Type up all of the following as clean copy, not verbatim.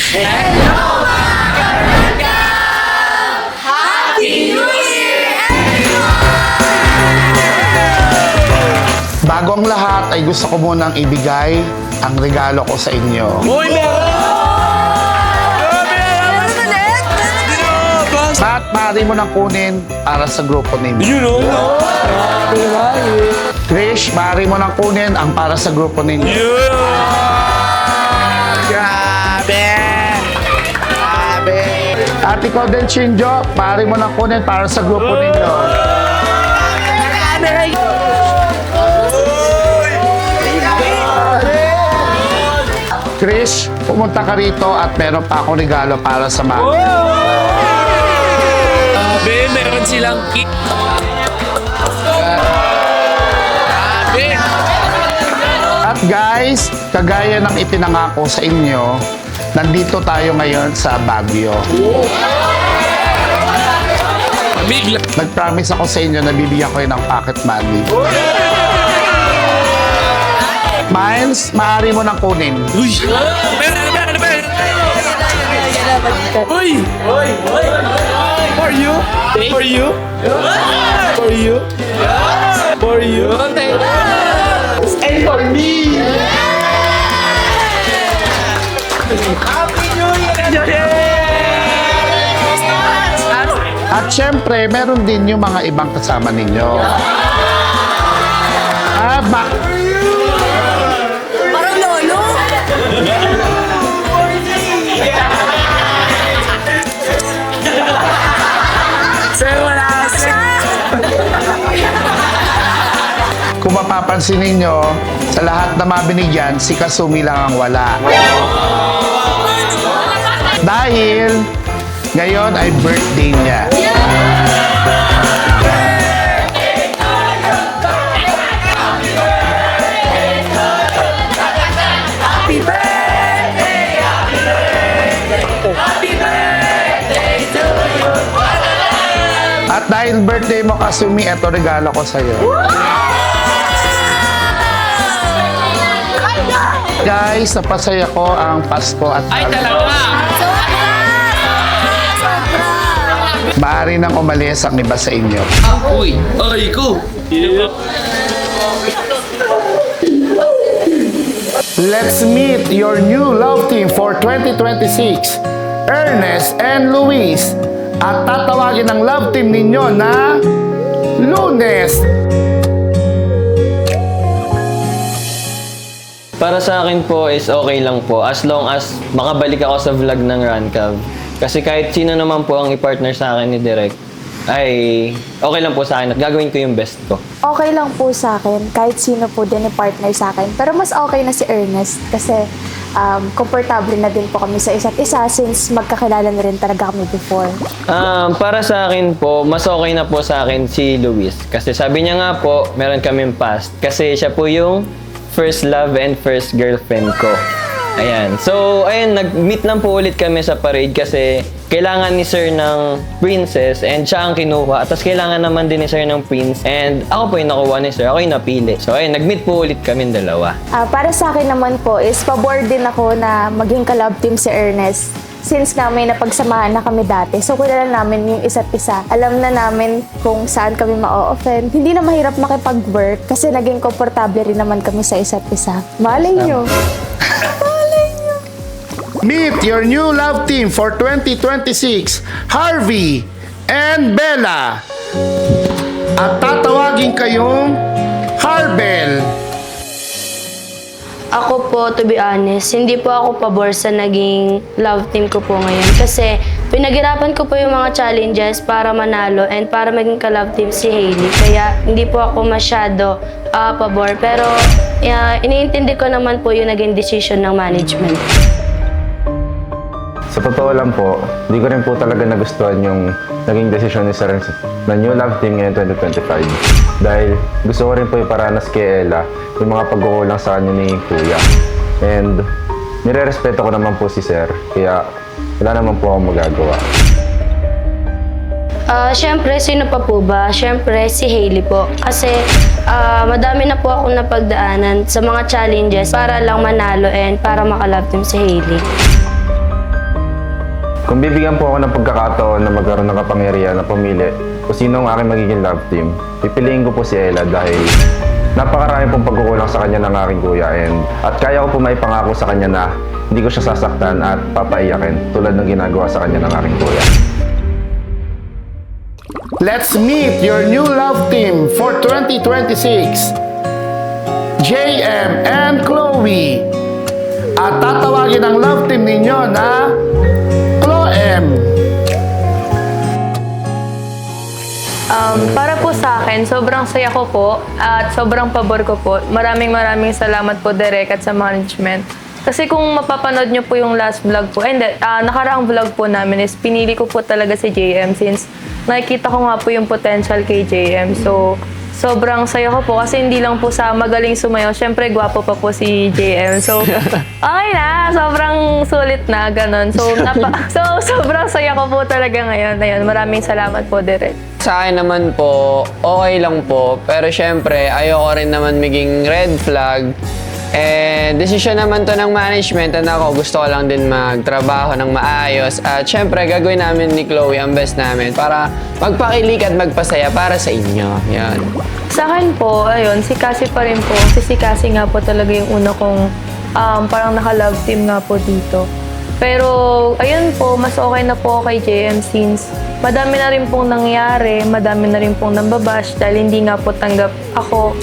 Hello mga Karanggang! Happy New Year, everyone! Bago ang lahat ay gusto ko munang ibigay ang regalo ko sa inyo. Uy, meron! At maaari mo nang kunin para sa grupo ninyo. You know? Krish, maaari mo nang kunin ang para sa grupo ninyo. Grabe! Grabe! At ikaw din, Shinjo, maaari mo nang kunin para sa grupo ninyo. Krish, pumunta ka rito at meron pa akong regalo para sa mami. Grabe, meron silang kit. Grabe! At guys, kagaya ng ipinangako sa inyo, nandito tayo ngayon sa Baguio. Bigla. Nag-promise ako sa inyo na bibigyan ko yun ng pocket money. Miles, maaari mo nang kunin. Uy! Meron! Uy! For you? For you? For you? For you? And for me! Happy New Year! At syempre, meron din yung mga ibang kasama ninyo. Parang lolo! Sir, wala kasi. Kung mapapansin ninyo, sa lahat na mabinigyan, si Kasumi lang ang wala. Dahil ngayon ay birthday niya. Happy birthday! Happy birthday! Happy birthday to you! At dahil birthday mo, Kasumi, eto regalo ko sa'yo. Guys, napasaya ko ang Pasko at Ay, talaga! maaari nang umalis ang iba sa inyo. Uy! Ay ko! Let's meet your new love team for 2026, Ernest and Luis. At tatawagin ang love team ninyo na Lunes. Para sa akin po is okay lang po as long as makabalik ako sa vlog ng Rancav. Kasi kahit sino naman po ang i-partner sa akin ni Direk, ay okay lang po sa akin at gagawin ko yung best ko. Okay lang po sa akin, kahit sino po din yung partner sa akin. Pero mas okay na si Ernest kasi komportable na din po kami sa isa't isa since magkakilala na rin talaga kami before. Para sa akin po, mas okay na po sa akin si Luis. Kasi sabi niya nga po, meron kaming past. Kasi siya po yung first love and first girlfriend ko. Ayan. So, ayun, nag-meet lang po ulit kami sa parade kasi kailangan ni Sir ng princess and siya ang kinuha. Tapos kailangan naman din ni Sir ng prince and ako po yung nakuha ni Sir. Ako yung napili. So, ayun, nag-meet po ulit kami dalawa. Para sa akin naman po is pabor din ako na maging ka-love team si Ernest. Since nga may napagsamahan na kami dati, so kilala namin yung isa't isa. Alam na namin kung saan kami ma-offend. Hindi na mahirap makipag-work kasi naging komportable rin naman kami sa isa't isa. Malay nyo. Meet your new love team for 2026, Harvey and Bella. At tatawagin kayong Harbel. Ako po, to be honest, hindi po ako pabor sa naging love team ko po ngayon. Kasi pinaghirapan ko po yung mga challenges para manalo and para maging ka-love team si Hailey. Kaya hindi po ako masyado pabor. Pero iniintindi ko naman po yung naging decision ng management. Sa totoo lang po, hindi ko rin po talaga nagustuhan yung naging desisyon ni Sir na new love team ngayon 2025. Dahil gusto ko rin po iparanas kay Ella yung mga pagkukulang sa kanya ni Kuya. And nire-respeto ko naman po si Sir, kaya wala naman po akong magagawa. Siyempre, sino pa po ba? Siyempre, si Hailey po. Kasi madami na po akong napagdaanan sa mga challenges para lang manalo and para makalove team si Hailey. Kung bibigyan po ako ng pagkakataon na magkaroon ng kapangyarihan na pumili kung sino ang aking magiging love team, pipiliin ko po si Ella dahil napakarami pong pagkukulang sa kanya ng aking kuya at kaya ko po maipangako sa kanya na hindi ko siya sasaktan at papaiyakin tulad ng ginagawa sa kanya ng aking kuya. Let's meet your new love team for 2026. JM and Chloe. At tatawagin ang love team ninyo na Chloem. Para po sa akin, sobrang saya ko po at sobrang pabor ko po. Maraming salamat po Derek at sa management. Kasi kung mapapanood nyo po yung last vlog po, nakaraang vlog po namin is pinili ko po talaga si JM since nakikita ko nga po yung potential kay JM. So, sobrang saya ko po kasi hindi lang po sa magaling sumayaw. Siyempre, gwapo pa po si JM. So, okay na. Sobrang sulit na. Ganon. So, sobrang saya ko po talaga ngayon. Ayun, maraming salamat po, Derek. Sa akin naman po, okay lang po. Pero syempre, ayoko rin naman maging red flag. Desisyon naman to ng management and ako gusto ko lang din magtrabaho ng maayos. At syempre, gagawin namin ni Chloe ang best namin para magpakilig at magpasaya para sa inyo. Yan. Sa akin po, ayun, si Cassie pa rin po. Kasi si Cassie nga po talaga yung una kong parang naka-love team nga po dito. Pero, ayun po, mas okay na po kay JM since madami na rin pong nangyari, madami na rin pong nambabash dahil hindi nga po tanggap ako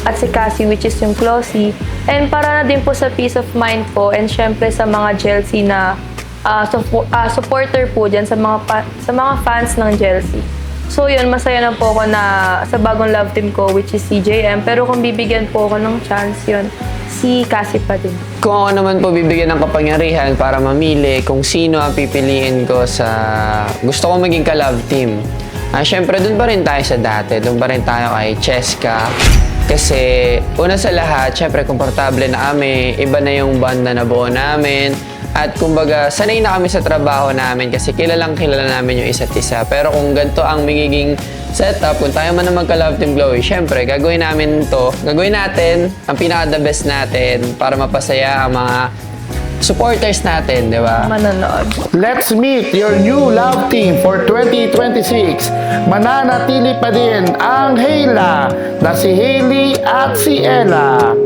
at si Cassie, which is yung Closey. And para na din po sa peace of mind po and syempre sa mga Chelsea na supporter po dyan, sa mga fans ng Chelsea. So yun, masaya na po ako na sa bagong love team ko, which is si JM. Pero kung bibigyan po ako ng chance, yun, si Cassie pa din. Kung ako naman po bibigyan ng kapangyarihan para mamili kung sino ang pipiliin ko sa gusto ko maging ka-love team. Syempre, dun pa rin tayo sa dati. Dun pa rin tayo kay Cheska. Kasi una sa lahat, syempre komportable na kami, iba na yung band na nabuo namin. At kumbaga, sanay na kami sa trabaho namin kasi kilalang kilala namin yung isa't isa. Pero kung ganito ang magiging setup, kung tayo man na magka-love team Chloe, syempre gagawin natin ang pinaka-the best natin para mapasaya ang mga supporters natin, di ba? Manonood. Let's meet your new love team for 2026. Mananatili pa din ang Hayla na si Hailey at si Ella.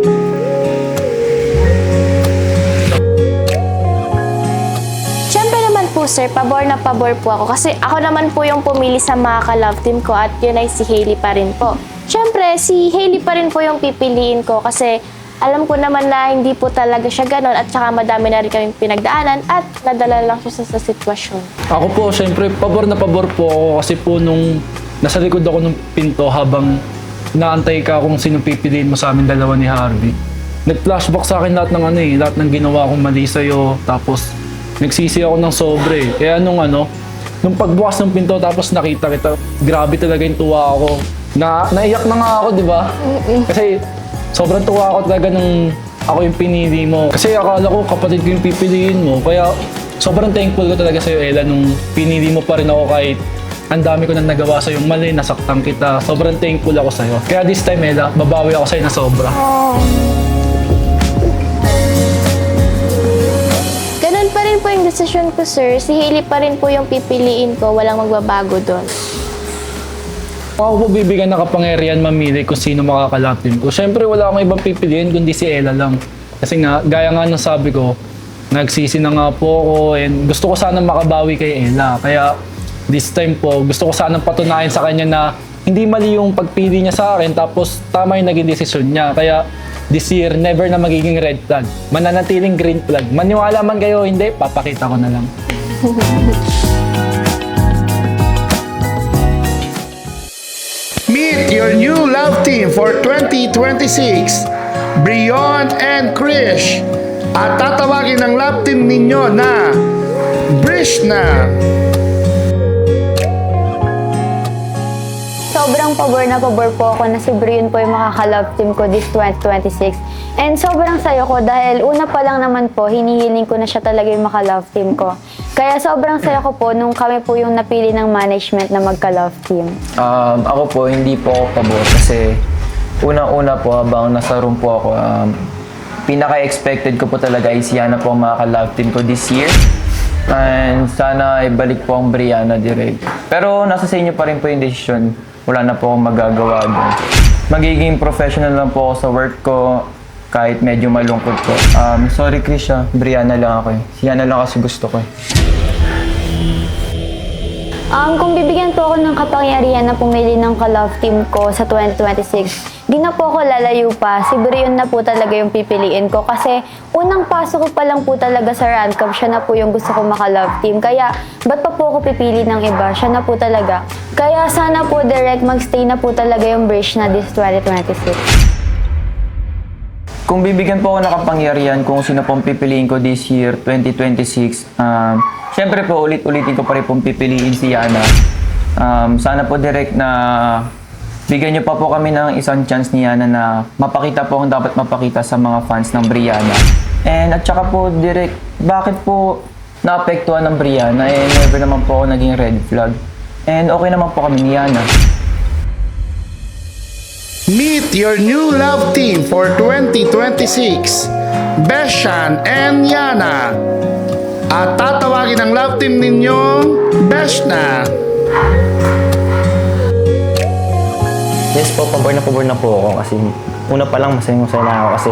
Siyempre naman po sir, pabor na pabor po ako kasi ako naman po yung pumili sa mga ka-love team ko at yun ay si Hailey pa rin po. Siyempre, si Hailey pa rin po yung pipiliin ko kasi alam ko naman na hindi po talaga siya ganon at saka madami na rin kaming pinagdaanan at nadala lang siya sa sitwasyon. Ako po, syempre, pabor na pabor po ako kasi po nung nasa likod ako ng pinto habang inaantay ka kung sino pipiliin mo sa amin dalawa ni Harvey. Nag-flashback sa akin lahat ng ginawa kong mali sa'yo. Tapos, nagsisi ako ng sobre. Kaya nung pagbukas ng pinto tapos nakita kita, grabe talaga yung tuwa ako. Naiyak na nga ako, di ba? Kasi, sobrang tuwa ako talaga nung ako yung pinili mo. Kasi akala ko kapatid ko yung pipiliin mo. Kaya sobrang thankful ko talaga sa'yo, Ella, nung pinili mo pa rin ako kahit ang dami ko nang nagawa sa'yo mali, nasaktan kita. Sobrang thankful ako sa'yo. Kaya this time, Ella, babawi ako sa'yo na sobra. Ganon pa rin po yung desisyon ko sir. Si Hailey pa rin po yung pipiliin ko. Walang magbabago doon. Kung ako po bibigyan ng kapangyarihan mamili kung sino makaka-love team ko, syempre wala akong ibang pipiliin kundi si Ella lang. Kasi nga, gaya nga ng sabi ko, nagsisi na nga po ako and gusto ko sanang makabawi kay Ella. Kaya this time po, gusto ko sanang patunayan sa kanya na hindi mali yung pagpili niya sa akin tapos tama yung naging desisyon niya. Kaya this year, never na magiging red flag. Mananatiling green flag. Maniwala man kayo, hindi, papakita ko na lang. Meet your new love team for 2026. Brion and Krish. At tatawagin ang love team ninyo na Brishna. Sobrang pabor po ako na si Brion po yung makaka-love team ko this 2026. And sobrang sayo ko dahil una pa lang naman po, hinihiling ko na siya talaga yung maka-love team ko. Kaya sobrang sayo ko po nung kami po yung napili ng management na magka-love team. Ako po, hindi po ako pabor kasi unang-una po habang nasa room po ako, pinaka-expected ko po talaga is Yana po ang makaka-love team ko this year. And sana ibalik po ang Brianna direct. Pero nasa sa inyo pa rin po yung desisyon. Wala na po akong magagawa doon. Magiging professional lang po ako sa work ko kahit medyo malungkot po. Sorry Krisha, Brianna lang ako eh. Si Yana lang kasi gusto ko eh. Kung bibigyan po ako ng kapangyarihan na pumili ng ka-love team ko sa 2026, di na po ako lalayo pa. Si Brion na po talaga yung pipiliin ko kasi unang pasok ko pa lang po talaga sa Rancam, siya na po yung gusto ko maka-love team. Kaya, ba't pa po ako pipili ng iba? Siya na po talaga. Kaya sana po direct magstay na po talaga yung bridge na this 2026. Kung bibigyan po ako ng kapangyarihan kung sino pong pipiliin ko this year, 2026, syempre po ulit-ulitin ko pa rin pong pipiliin si Yana. Sana po direct na bigyan niyo pa po kami ng isang chance ni Yana na mapakita po ang dapat mapakita sa mga fans ng Brianna. And at saka po direct, bakit po naapektuhan ng Brianna? Never naman po ako naging red flag. And okay naman po kami ni Yana. Meet your new love team for 2026, Beshan and Yana. At tatawagin ang love team ninyong Beshna. Yes po, pabor na po ako kasi una pa lang masaya na ako kasi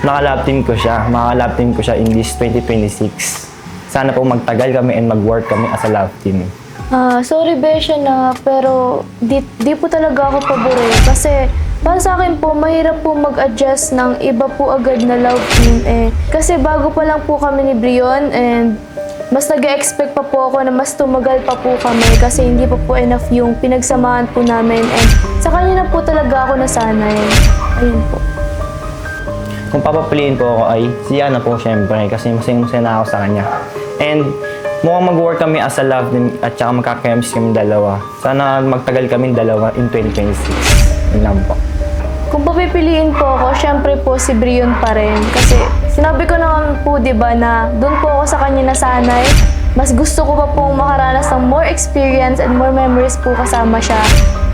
naka-love team ko siya. Maka-love team ko siya in this 2026. Sana po magtagal kami and mag-work kami as a love team. Sorry Besha na, pero di po talaga ako pabor kasi para sa akin po, mahirap po mag-adjust ng iba po agad na love team kasi bago pa lang po kami ni Brion and mas nag-expect pa po ako na mas tumagal pa po kami kasi hindi pa po enough yung pinagsamahan po namin and sa kanya na po talaga ako nasanay. Ayun po. Kung papapiliin po ako ay si Yana po syempre kasi masaya na ako sa kanya. And mukhang mag-work kami as a love team at saka magkaka-chemistry kami dalawa. Sana magtagal kami dalawa in 2026. Yun lang po. Kung papipiliin po ako, syempre po si Brion pa rin. Kasi sinabi ko naman po, di ba, na doon po ako sa kanya nasanay. Mas gusto ko pa pong makaranas ng more experience and more memories po kasama siya.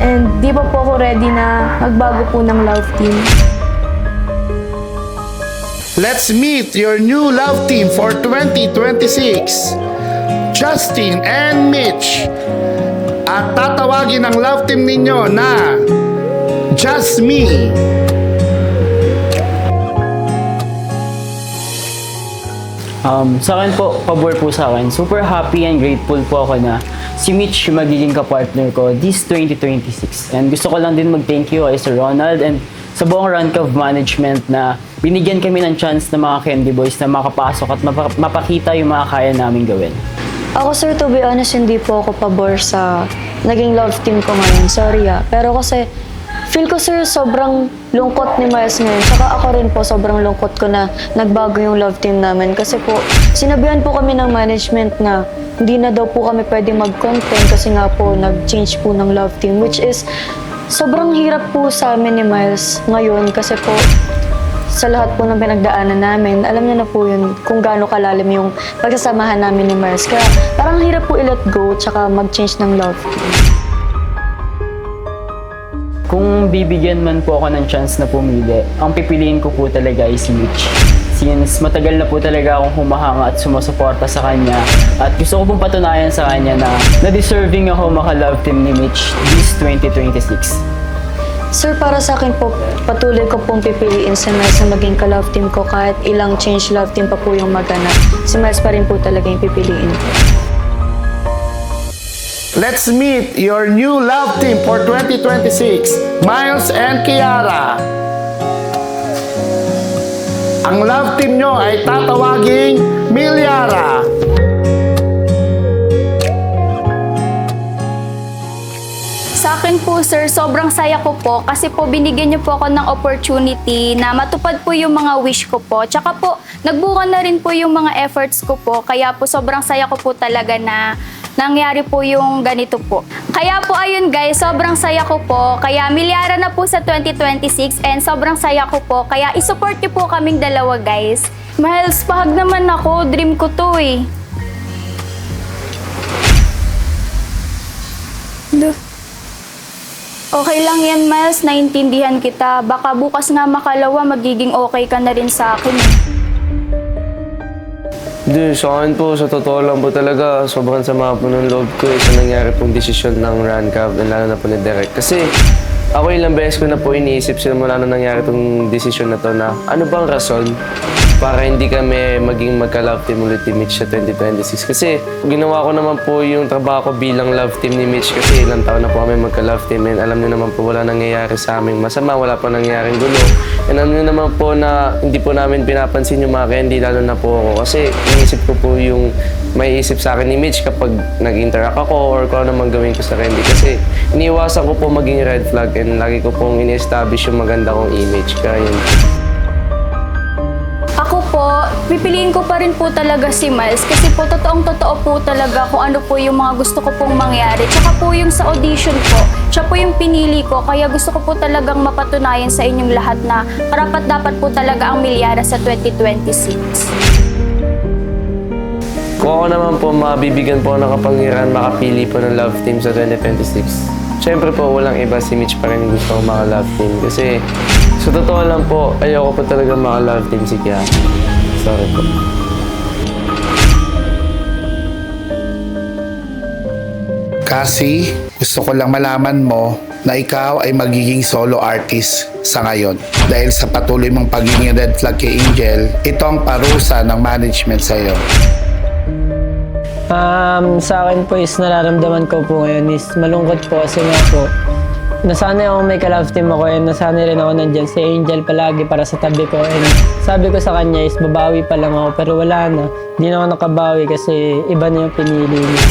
And di pa po ako ready na magbago po ng love team. Let's meet your new love team for 2026, Justin and Mitch. At tatawagin ang love team ninyo na Just Me. Sa akin po, pabor po sa akin. Super happy and grateful po ako na si Mitch yung magiging kapartner ko this 2026. And gusto ko lang din mag-thank you kay Sir Ronald and sa buong Rancam management na binigyan kami ng chance ng mga Candy Boys na makapasok at mapakita yung mga kaya namin gawin. Ako sir, to be honest, hindi po ako pabor sa naging love team ko ngayon. Sorry pero kasi feel ko sir, sobrang lungkot ni Miles ngayon. Saka ako rin po, sobrang lungkot ko na nagbago yung love team namin. Kasi po, sinabihan po kami ng management na hindi na daw po kami pwede mag-content kasi nga po, nag-change po ng love team. Which is, sobrang hirap po sa amin ni Miles ngayon kasi po, sa lahat po ng pinagdaanan namin, alam niya na po yun kung gaano kalalim yung pagsasamahan namin ni Miles. Kaya parang hirap po i-let go tsaka mag-change ng love team. Kung bibigyan man po ako ng chance na pumili, ang pipiliin ko po talaga ay si Mitch. Since matagal na po talaga akong humahanga at sumusuporta sa kanya at gusto ko pong patunayan sa kanya na deserving ako maka-love team ni Mitch this 2026. Sir, para sa akin po, patuloy ko pong pipiliin si Miles na maging ka-love team ko kahit ilang change love team pa po yung maganap. Si Miles pa rin po talaga yung pipiliin ko. Let's meet your new love team for 2026, Miles and Kiara. Ang love team nyo ay tatawaging Milyara. Sa akin po sir, sobrang saya ko po kasi po binigyan niyo po ako ng opportunity na matupad po yung mga wish ko po. Tsaka po, nagbuka na rin po yung mga efforts ko po. Kaya po sobrang saya ko po talaga na nangyari po yung ganito po. Kaya po ayun guys, sobrang saya ko po. Kaya Milyara na po sa 2026 and sobrang saya ko po. Kaya isupport niyo po kaming dalawa guys. Miles, pahag naman ako. Dream ko to eh. Okay lang yan Miles, naintindihan kita. Baka bukas nga makalawa, magiging okay ka na rin sa akin. Di, sa akin po, sa totoo lang po talaga, sobrang sama po ng loob ko sa nangyari pong desisyon ng Rancab, lalo na po ni Derek. Kasi ako ilang beses ko na po iniisip simula na nangyari itong desisyon na to na ano bang rason para hindi kami maging magka-love team ulit ni Mitch sa 2026. Kasi ginawa ko naman po yung trabaho ko bilang love team ni Mitch kasi ilang taon na po kami magka-love team and alam niyo naman po wala nangyayari sa aming masama, wala pa nangyayaring gulo. And alam niyo naman po na hindi po namin pinapansin yung mga candy, lalo na po ako kasi iniisip ko po yung may isip sa akin ni Mitch kapag nag-interact ako or kung ano man gawin ko sa candy. Kasi iniiwasan ko po maging red flag and lagi ko pong ini-establish yung maganda kong image. Kaya yun. Ako po, pipiliin ko pa rin po talaga si Miles kasi po totoong-totoo po talaga kung ano po yung mga gusto ko pong mangyari. Tsaka po yung sa audition po, siya po yung pinili ko kaya gusto ko po talagang mapatunayan sa inyong lahat na karapat-dapat po talaga ang Milyara sa 2026. Kung ako naman po, mabibigyan po ng kapangyarihan makapili po ng love team sa 2026. Siyempre po, walang iba, si Mitch pa rin yung gusto ko maka-love team. Kasi sa totoo lang po, ayoko po talaga maka-love team si Kia. Sorry po. Kasi gusto ko lang malaman mo na ikaw ay magiging solo artist sa ngayon. Dahil sa patuloy mong pagiging red flag kay Angel, ito ang parusa ng management sa iyo. Sa akin po is nararamdaman ko po ngayon is malungkot po kasi nga po nasanay ako may ka-love team ako and nasanay rin ako nandyan si Angel palagi para sa tabi ko and sabi ko sa kanya is babawi pa lang ako pero wala na, hindi na ako nakabawi kasi iba na yung pinili niya.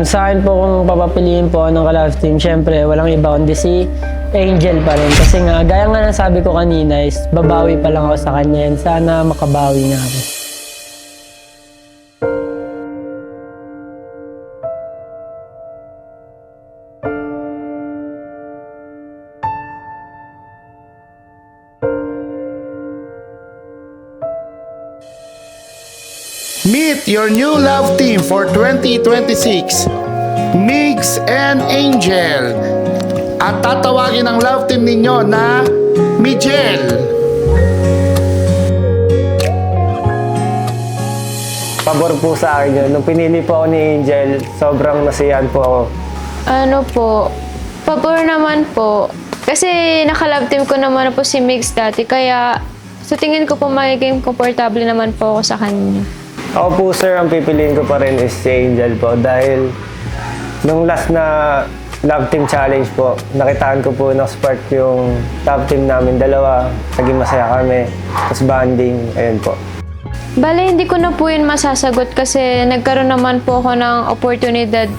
Sa akin po kung papapiliin po ako ng ka-love team, syempre walang iba kundi si Angel pa rin kasi nga gaya nga ng sabi ko kanina is babawi pa lang ako sa kanya and sana makabawi na ako. Meet your new love team for 2026, Migs and Angel. At tatawagin ang love team ninyo na Mijel. Pabor po sa akin yun. Nung pinili po ako ni Angel, sobrang nasiyahan po ako. Ano po, pabor naman po. Kasi naka-love team ko naman po si Migs dati, kaya sa tingin ko po magiging komportable naman po ako sa kanya. Ako po sir, ang pipiliin ko pa rin is si Angel po dahil nung last na love team challenge po, nakitaan ko po na spark yung love team namin dalawa. Naging masaya kami, tapos bonding, ayun po. Bale, hindi ko na po yun masasagot kasi nagkaroon naman po ako ng oportunidad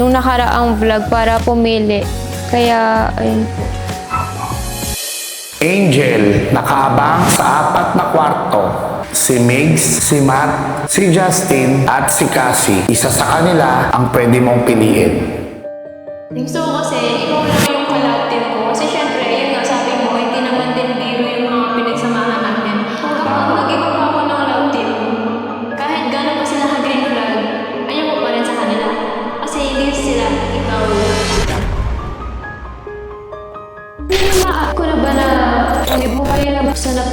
nung nakaraang vlog para pumili. Kaya, ayun po. Angel, nakaabang sa 4 na kwarto. Si Migs, si Matt, si Justin, at si Cassie. Isa sa kanila ang pwede mong piliin. Gusto ko kasi ikaw lang yung ka-love team ko kasi syempre, yun nga sabi mo, hindi naman din biro yung mga pinagsamahan namin. Kapag mag-iba pa ako ng love team, kahit gano'n pa sila ka-green flag, ayaw ko pa rin sa kanila. Kasi hindi sila ikaw. Ko na ba na may buhay na buksan na